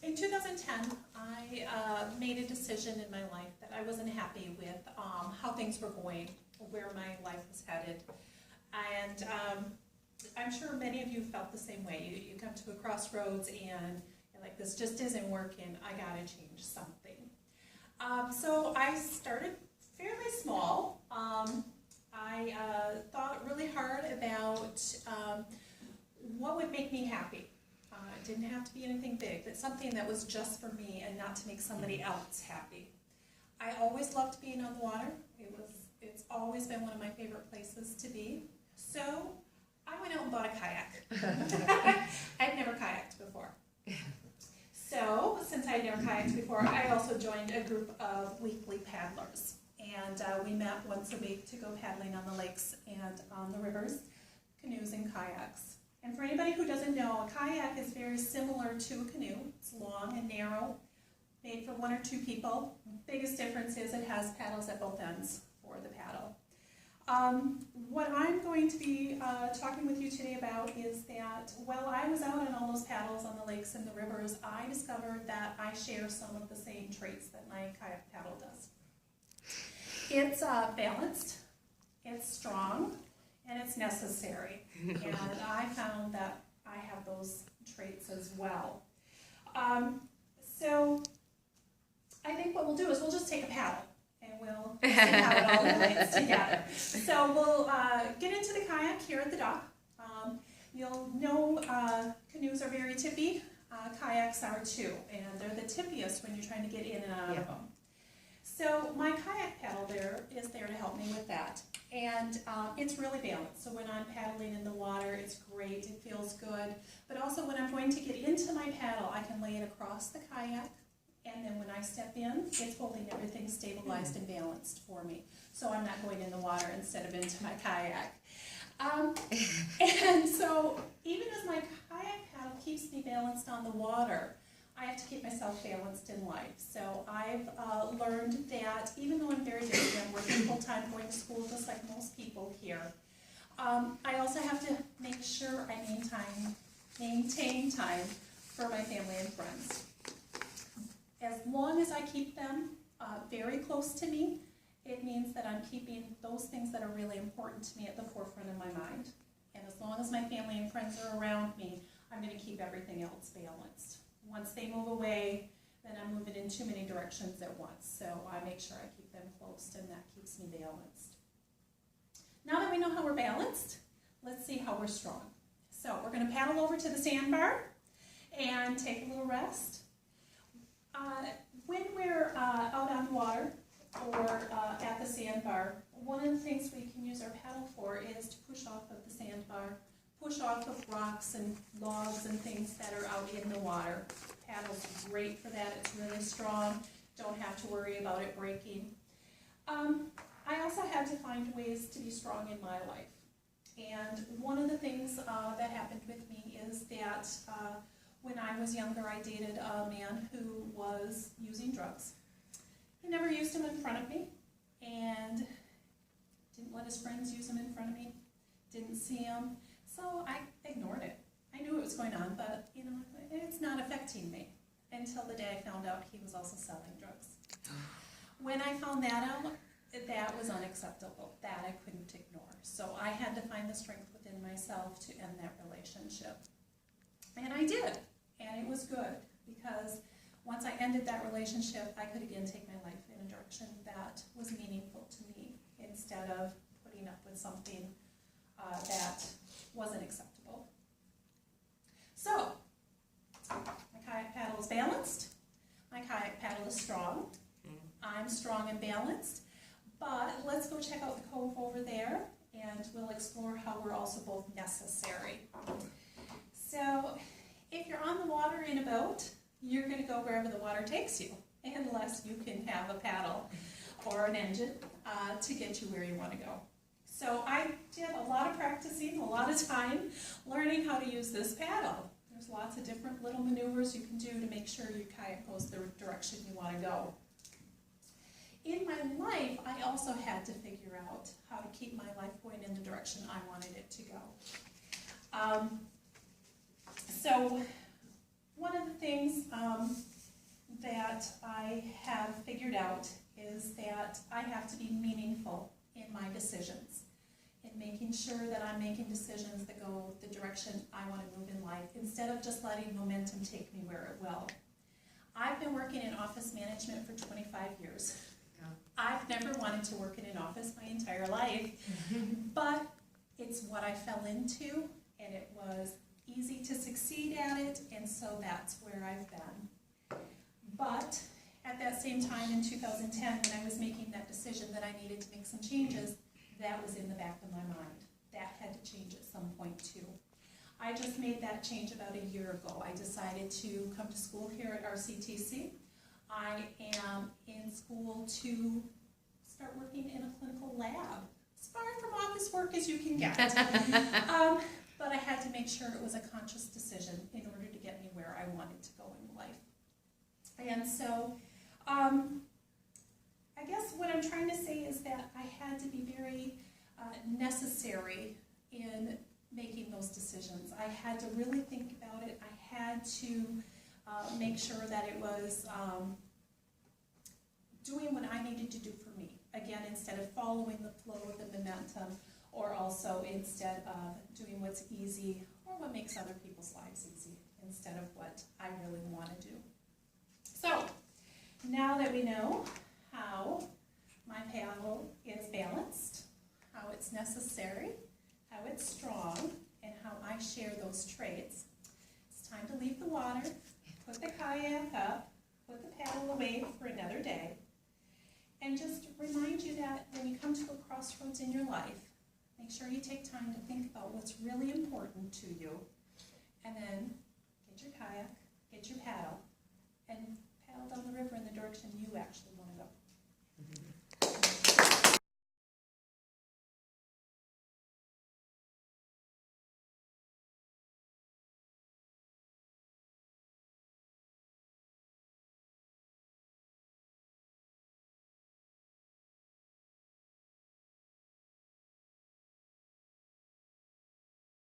In 2010, I made a decision in my life that I wasn't happy with how things were going, where my life was headed. And I'm sure many of you felt the same way. You come to a crossroads and you're like, this just isn't working, I gotta change something. So I started fairly small. I thought really hard about what would make me happy. It didn't have to be anything big, but something that was just for me and not to make somebody else happy. I always loved being on the water. It's always been one of my favorite places to be. So I went out and bought a kayak. I'd never kayaked before. So since I'd never kayaked before, I also joined a group of weekly paddlers. And we met once a week to go paddling on the lakes and on the rivers, canoes and kayaks. And for anybody who doesn't know, a kayak is very similar to a canoe. It's long and narrow, made for one or two people. The biggest difference is it has paddles at both ends for the paddle. What I'm going to be talking with you today about is that while I was out on all those paddles on the lakes and the rivers, I discovered that I share some of the same traits that my kayak paddle does. It's balanced, it's strong, and it's necessary. And I found that I have those traits as well. So I think what we'll do is we'll just take a paddle and we'll see how it all relates together. So we'll get into the kayak here at the dock. You'll know canoes are very tippy. Kayaks are too, and they're the tippiest when you're trying to get in and out of them. So my kayak paddle is there to help me with that. And it's really balanced. So when I'm paddling in the water, it's great, it feels good. But also when I'm going to get into my paddle, I can lay it across the kayak. And then when I step in, it's holding everything stabilized and balanced for me. So I'm not going in the water instead of into my kayak. And so even as my kayak paddle keeps me balanced on the water, I have to keep myself balanced in life. So I've learned that even though I'm very busy, I'm working full-time, going to school just like most people here, I also have to make sure I maintain time for my family and friends. As long as I keep them very close to me, it means that I'm keeping those things that are really important to me at the forefront of my mind. And as long as my family and friends are around me, I'm going to keep everything else balanced. Once they move away, then I'm moving in too many directions at once. So I make sure I keep them close, and that keeps me balanced. Now that we know how we're balanced, let's see how we're strong. So we're going to paddle over to the sandbar and take a little rest. When we're out on the water or at the sandbar, one of the things we can use our paddle for is to push off of the sandbar, push off of rocks and logs and things that are out in the water. Paddle's great for that. It's really strong. Don't have to worry about it breaking. I also had to find ways to be strong in my life. And one of the things that happened with me is that when I was younger, I dated a man who was using drugs. He never used them in front of me, and didn't let his friends use them in front of me, didn't see him. So I ignored it. I knew it was going on, but it's not affecting me until the day I found out he was also selling drugs. When I found that out, that was unacceptable. That I couldn't ignore. So I had to find the strength within myself to end that relationship. And I did. And it was good, because once I ended that relationship, I could again take my life in a direction that was meaningful to me instead of putting up with something that wasn't acceptable. So, my kayak paddle is balanced. My kayak paddle is strong. I'm strong and balanced. But let's go check out the cove over there, and we'll explore how we're also both necessary. So, if you're on the water in a boat, you're going to go wherever the water takes you, unless you can have a paddle or an engine to get you where you want to go. So I did a lot of practicing, a lot of time learning how to use this paddle. There's lots of different little maneuvers you can do to make sure your kayak goes the direction you want to go. In my life, I also had to figure out how to keep my life going in the direction I wanted it to go. So one of the things that I have figured out is that I have to be meaningful in my decisions, in making sure that I'm making decisions that go the direction I want to move in life, instead of just letting momentum take me where it will. I've been working in office management for 25 years. Yeah. I've never wanted to work in an office my entire life, but it's what I fell into, and it was easy to succeed at it, and so that's where I've been. But at that same time in 2010, when I was making that decision that I needed to make some changes, that was in the back of my mind. That had to change at some point too. I just made that change about a year ago. I decided to come to school here at RCTC. I am in school to start working in a clinical lab. As far from office work as you can get. But I had to make sure it was a conscious decision in order to get me where I wanted to go in life. And so, I guess what I'm trying to say is that I had to be very necessary in making those decisions. I had to really think about it. I had to make sure that it was doing what I needed to do for me. Again, instead of following the flow of the momentum, or also instead of doing what's easy or what makes other people's lives easy, instead of what I really want to do. So, now that we know how my paddle is balanced, how it's necessary, how it's strong, and how I share those traits, it's time to leave the water, put the kayak up, put the paddle away for another day, and just remind you that when you come to a crossroads in your life, make sure you take time to think about what's really important to you, and then get your kayak, get your paddle, and paddle down the river in the direction you actually want.